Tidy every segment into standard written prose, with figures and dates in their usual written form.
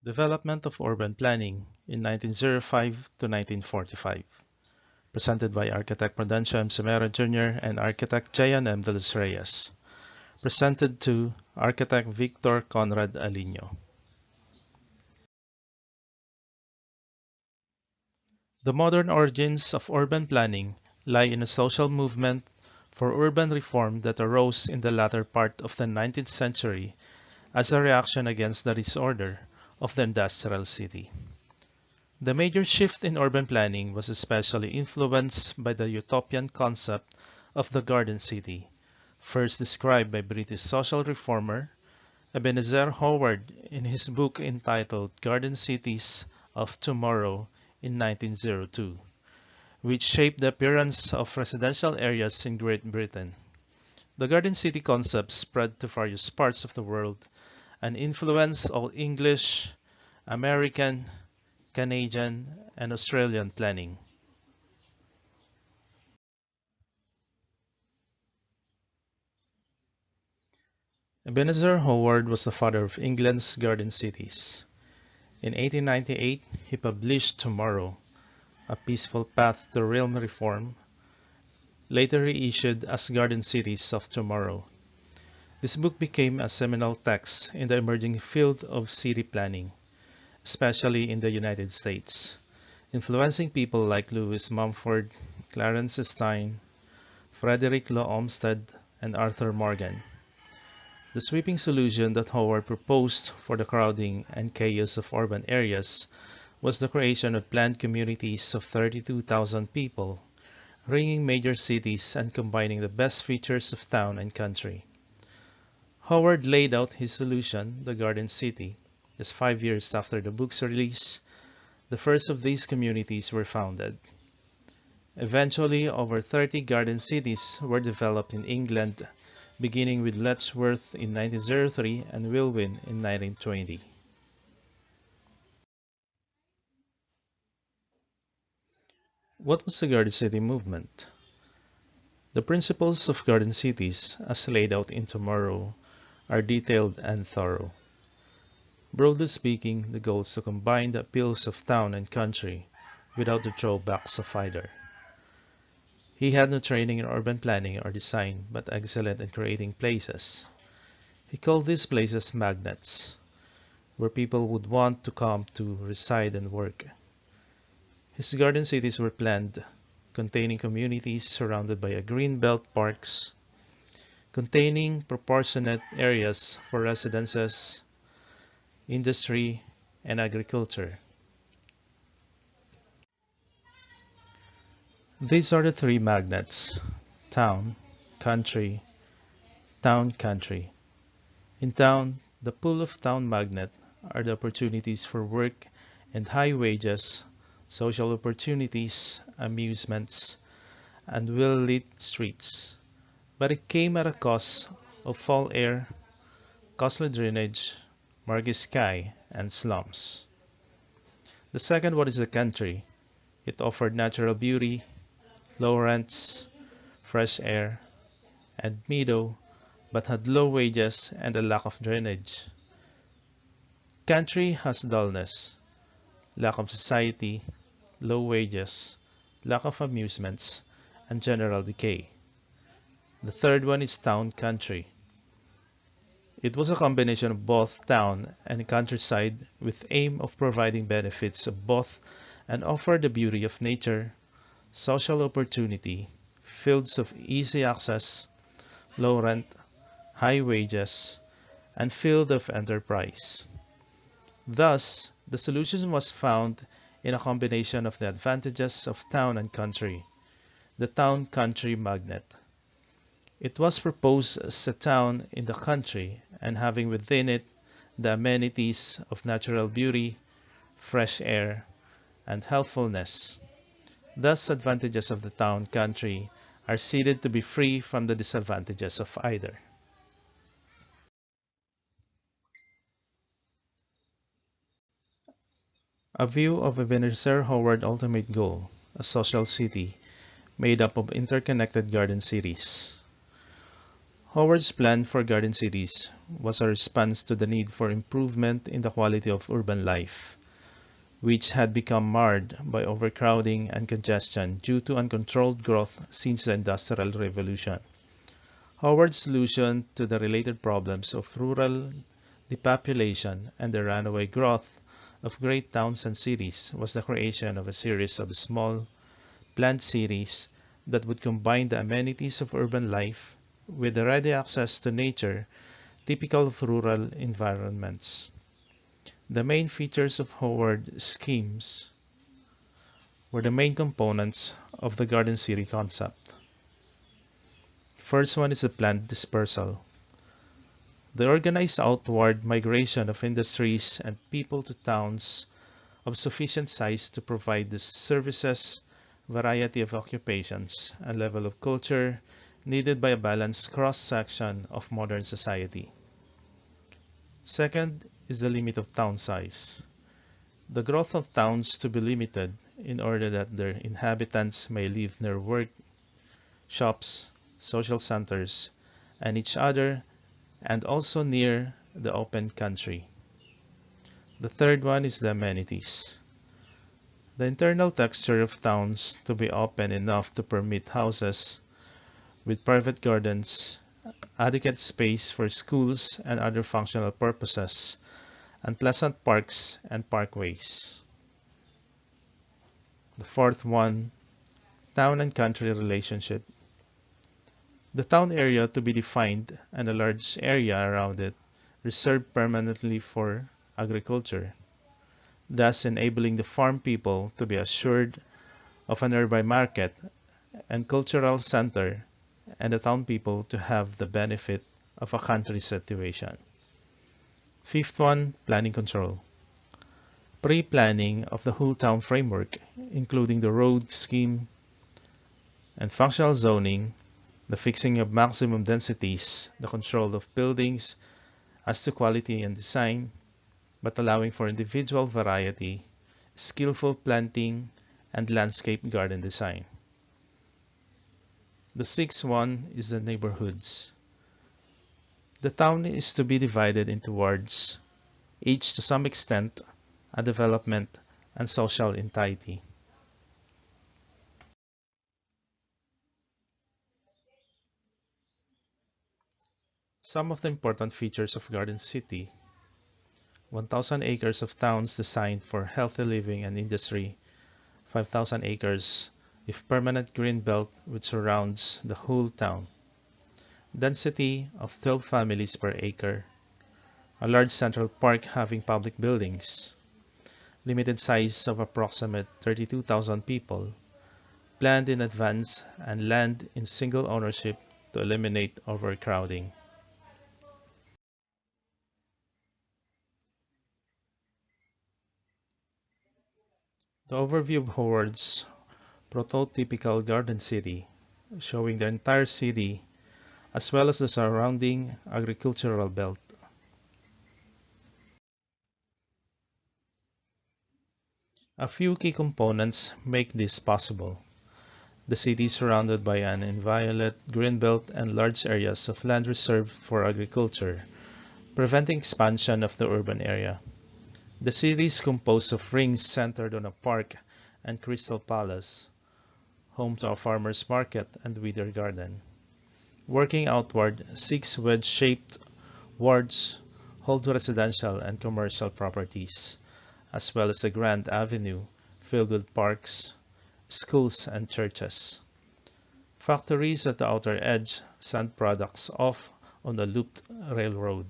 Development of Urban Planning in 1905 to 1945, presented by Architect Prudencio M. Semero Jr. and Architect Jayan M. de los Reyes, presented to Architect Victor Conrad Alino. The modern origins of urban planning lie in a social movement for urban reform that arose in the latter part of the 19th century as a reaction against the disorder of the industrial city. The major shift in urban planning was especially influenced by the utopian concept of the Garden City, first described by British social reformer Ebenezer Howard in his book entitled Garden Cities of Tomorrow in 1902, which shaped the appearance of residential areas in Great Britain. The Garden City concept spread to various parts of the world and influenced all English, American, Canadian, and Australian planning. Ebenezer Howard was the father of England's garden cities. In 1898, he published Tomorrow, A Peaceful Path to Realm Reform, later reissued as Garden Cities of Tomorrow. This book became a seminal text in the emerging field of city planning, especially in the United States, influencing people like Lewis Mumford, Clarence Stein, Frederick Law Olmsted, and Arthur Morgan. The sweeping solution that Howard proposed for the crowding and chaos of urban areas was the creation of planned communities of 32,000 people, ringing major cities and combining the best features of town and country. Howard laid out his solution, the Garden City, just 5 years after the book's release. The first of these communities were founded. Eventually, over 30 garden cities were developed in England, beginning with Letchworth in 1903 and Wilwyn in 1920. What was the Garden City movement? The principles of garden cities, as laid out in Tomorrow, are detailed and thorough. Broadly speaking, the goal is to combine the appeals of town and country without the drawbacks of either. He had no training in urban planning or design, but excellent in creating places. He called these places magnets, where people would want to come to reside and work. His garden cities were planned, containing communities surrounded by a greenbelt parks, containing proportionate areas for residences, industry, and agriculture. These are the three magnets: town, country, town, country. In town, the pull of town magnet are the opportunities for work and high wages, social opportunities, amusements, and well-lit streets. But it came at a cost of foul air, costly drainage, murky sky, and slums. The second one is the country. It offered natural beauty, low rents, fresh air, and meadow, but had low wages and a lack of drainage. Country has dullness, lack of society, low wages, lack of amusements, and general decay. The third one is town country. It was a combination of both town and countryside with aim of providing benefits of both and offer the beauty of nature, social opportunity, fields of easy access, low rent, high wages, and field of enterprise. Thus, the solution was found in a combination of the advantages of town and country, the town-country magnet. It was proposed as a town in the country and having within it the amenities of natural beauty, fresh air, and healthfulness. Thus, advantages of the town-country are ceded to be free from the disadvantages of either. A view of Ebenezer Howard's ultimate goal, a social city made up of interconnected garden cities. Howard's plan for garden cities was a response to the need for improvement in the quality of urban life, which had become marred by overcrowding and congestion due to uncontrolled growth since the Industrial Revolution. Howard's solution to the related problems of rural depopulation and the runaway growth of great towns and cities was the creation of a series of small, planned cities that would combine the amenities of urban life with the ready access to nature typical of rural environments. The main features of Howard's schemes were the main components of the garden city concept. First one is the planned dispersal. The organized outward migration of industries and people to towns of sufficient size to provide the services, variety of occupations, and level of culture needed by a balanced cross-section of modern society. Second is the limit of town size. The growth of towns to be limited in order that their inhabitants may live near work, shops, social centers, and each other, and also near the open country. The third one is the amenities. The internal texture of towns to be open enough to permit houses with private gardens, adequate space for schools and other functional purposes, and pleasant parks and parkways. The fourth one, town and country relationship. The town area to be defined and a large area around it reserved permanently for agriculture, thus enabling the farm people to be assured of a nearby market and cultural center, and the town people to have the benefit of a country situation. Fifth one, planning control. Pre-planning of the whole town framework, including the road scheme and functional zoning, the fixing of maximum densities, the control of buildings as to quality and design, but allowing for individual variety, skillful planting, and landscape garden design. The sixth one is the neighborhoods. The town is to be divided into wards, each to some extent a development and social entity. Some of the important features of Garden City: 1,000 acres of towns designed for healthy living and industry, 5,000 acres with permanent green belt which surrounds the whole town, density of 12 families per acre, a large central park having public buildings, limited size of approximate 32,000 people, planned in advance, and land in single ownership to eliminate overcrowding. The overview of Howard's prototypical garden city, showing the entire city as well as the surrounding agricultural belt. A few key components make this possible. The city is surrounded by an inviolate greenbelt and large areas of land reserved for agriculture, preventing expansion of the urban area. The city is composed of rings centered on a park and Crystal Palace, home to a farmer's market and Wither Garden. Working outward, 6 wedge-shaped wards hold residential and commercial properties, as well as a grand avenue filled with parks, schools, and churches. Factories at the outer edge send products off on the looped railroad.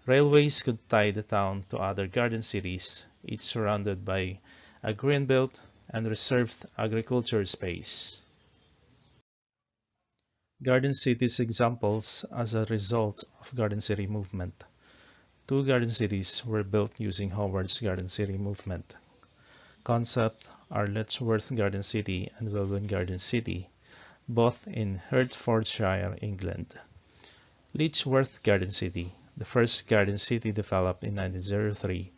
Railways could tie the town to other garden cities, each surrounded by a greenbelt and reserved agriculture space. Garden cities examples as a result of Garden City movement. 2 garden cities were built using Howard's Garden City movement. Concept are Letchworth Garden City and Welwyn Garden City, both in Hertfordshire, England. Letchworth Garden City, the first garden city developed in 1903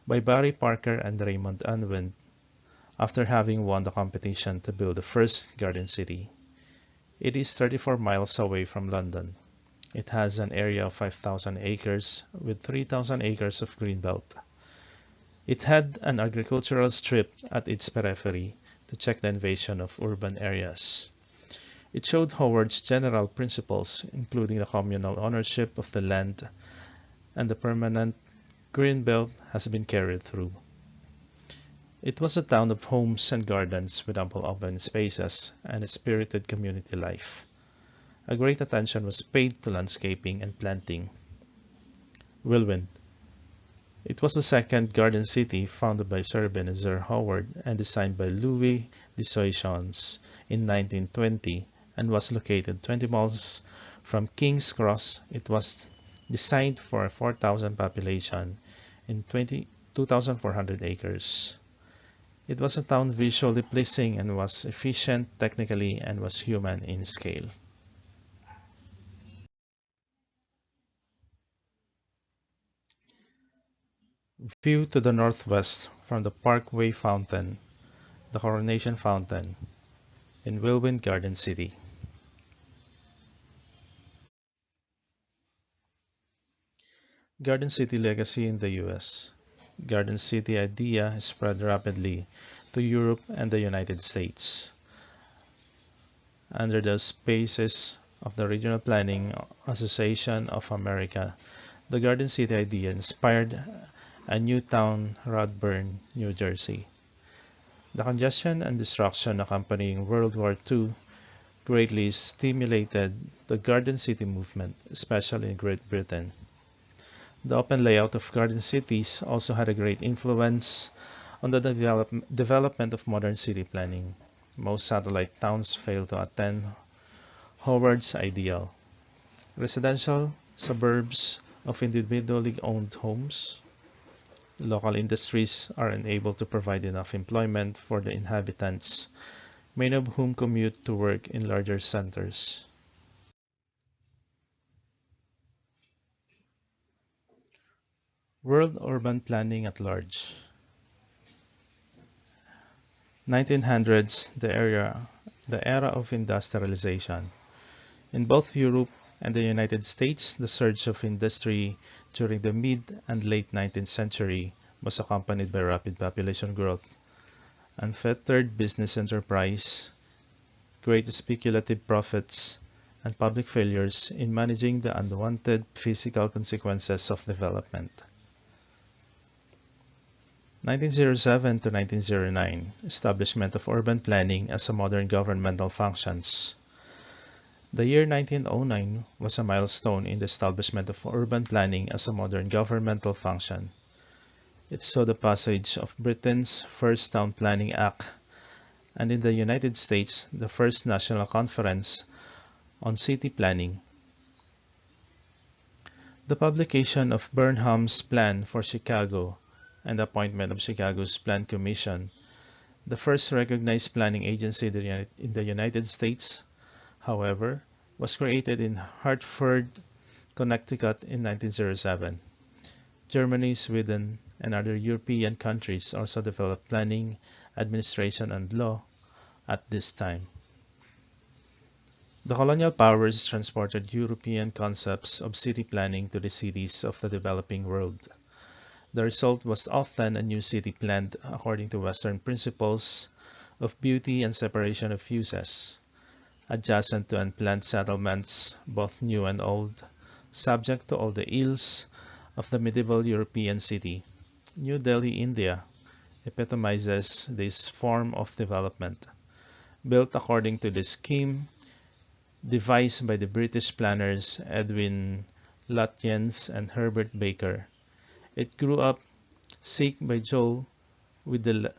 by Barry Parker and Raymond Unwin after having won the competition to build the first garden city. It is 34 miles away from London. It has an area of 5,000 acres with 3,000 acres of greenbelt. It had an agricultural strip at its periphery to check the invasion of urban areas. It showed Howard's general principles, including the communal ownership of the land, and the permanent greenbelt has been carried through. It was a town of homes and gardens with ample open spaces and a spirited community life. A great attention was paid to landscaping and planting. Whirlwind. It was the second garden city founded by Sir Ebenezer Howard and designed by Louis de Soissons in 1920 and was located 20 miles from King's Cross. It was designed for a 4,000 population in 2,400 acres. It was a town visually pleasing and was efficient technically and was human in scale. View to the northwest from the Parkway Fountain, the Coronation Fountain, in Whirlwind Garden City. Garden City legacy in the US. Garden City idea spread rapidly to Europe and the United States. Under the auspices of the Regional Planning Association of America, the Garden City idea inspired a new town, Rodburn, New Jersey. The congestion and destruction accompanying World War II greatly stimulated the Garden City movement, especially in Great Britain. The open layout of garden cities also had a great influence on the development of modern city planning. Most satellite towns failed to attain Howard's ideal. Residential suburbs of individually owned homes. Local industries are unable to provide enough employment for the inhabitants, many of whom commute to work in larger centers. World urban planning at large. 1900s, the era of industrialization. In both Europe and the United States, the surge of industry during the mid and late 19th century was accompanied by rapid population growth, unfettered business enterprise, great speculative profits, and public failures in managing the unwanted physical consequences of development. 1907 to 1909, establishment of urban planning as a modern governmental functions. The year 1909 was a milestone in the establishment of urban planning as a modern governmental function. It saw the passage of Britain's first Town Planning Act, and in the United States, the first National Conference on City Planning. The publication of Burnham's Plan for Chicago and the appointment of Chicago's Plan Commission, the first recognized planning agency in the United States, however, was created in Hartford, Connecticut in 1907. Germany, Sweden, and other European countries also developed planning, administration, and law at this time. The colonial powers transported European concepts of city planning to the cities of the developing world. The result was often a new city planned according to Western principles of beauty and separation of uses, adjacent to unplanned settlements, both new and old, subject to all the ills of the medieval European city. New Delhi, India, epitomizes this form of development, built according to the scheme devised by the British planners Edwin Lutyens and Herbert Baker. It grew up Sikh by Joe with the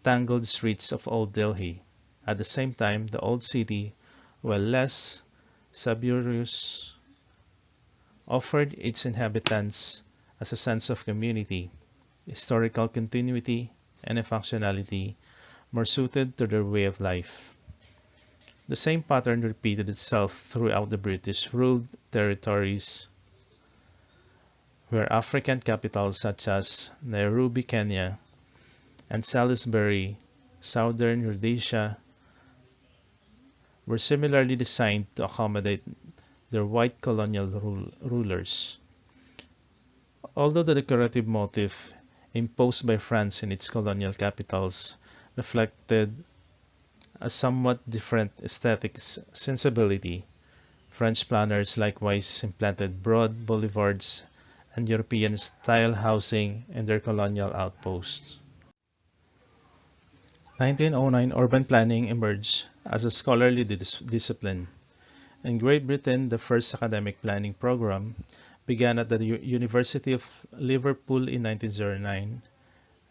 tangled streets of Old Delhi. At the same time, the old city, while less suburbious, offered its inhabitants as a sense of community, historical continuity, and a functionality more suited to their way of life. The same pattern repeated itself throughout the British-ruled territories, where African capitals such as Nairobi, Kenya, and Salisbury, southern Rhodesia, were similarly designed to accommodate their white colonial rulers. Although the decorative motif imposed by France in its colonial capitals reflected a somewhat different aesthetic sensibility, French planners likewise implanted broad boulevards and European-style housing in their colonial outposts. 1909 urban planning emerged as a scholarly discipline. In Great Britain, the first academic planning program began at the University of Liverpool in 1909,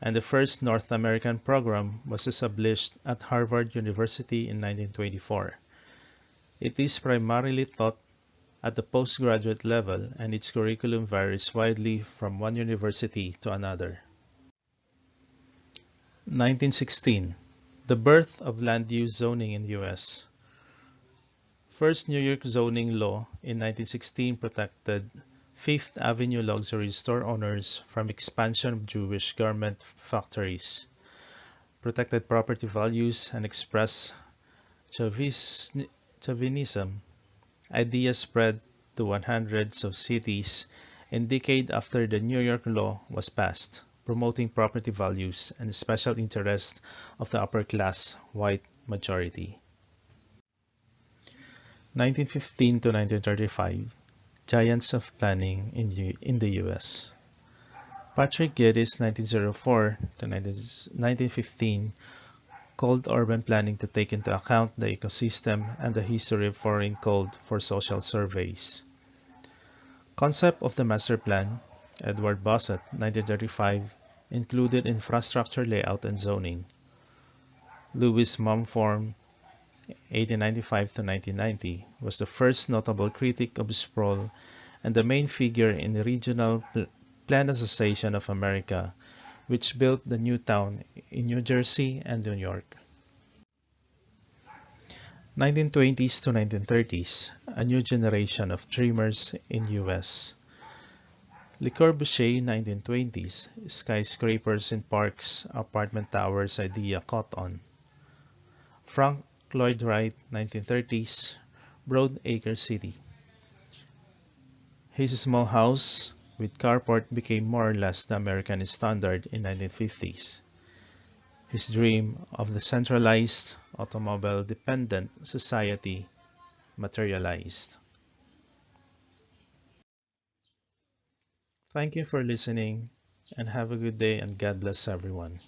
and the first North American program was established at Harvard University in 1924. It is primarily taught at the postgraduate level, and its curriculum varies widely from one university to another. 1916. The birth of land use zoning in the U.S. First New York zoning law in 1916 protected Fifth Avenue luxury store owners from expansion of Jewish garment factories, protected property values, and expressed chauvinism. Ideas spread to hundreds of cities in decade after the New York law was passed, promoting property values and special interest of the upper class white majority. 1915 to 1935, Giants of Planning in the U.S. Patrick Geddes, 1904 to 1915, called urban planning to take into account the ecosystem and the history of foreign code for social surveys. Concept of the master plan, Edward Bossett, 1935, included infrastructure layout and zoning. Louis Mumford, 1895 to 1990, was the first notable critic of sprawl and the main figure in the Regional Plan Association of America, which built the new town in New Jersey and New York. 1920s to 1930s, a new generation of dreamers in U.S. Le Corbusier, 1920s, skyscrapers in parks, apartment towers idea caught on. Frank Lloyd Wright, 1930s, Broadacre City. His small house with carport became more or less the American standard in 1950s. His dream of the centralized, automobile-dependent society materialized. Thank you for listening, and have a good day, and God bless everyone.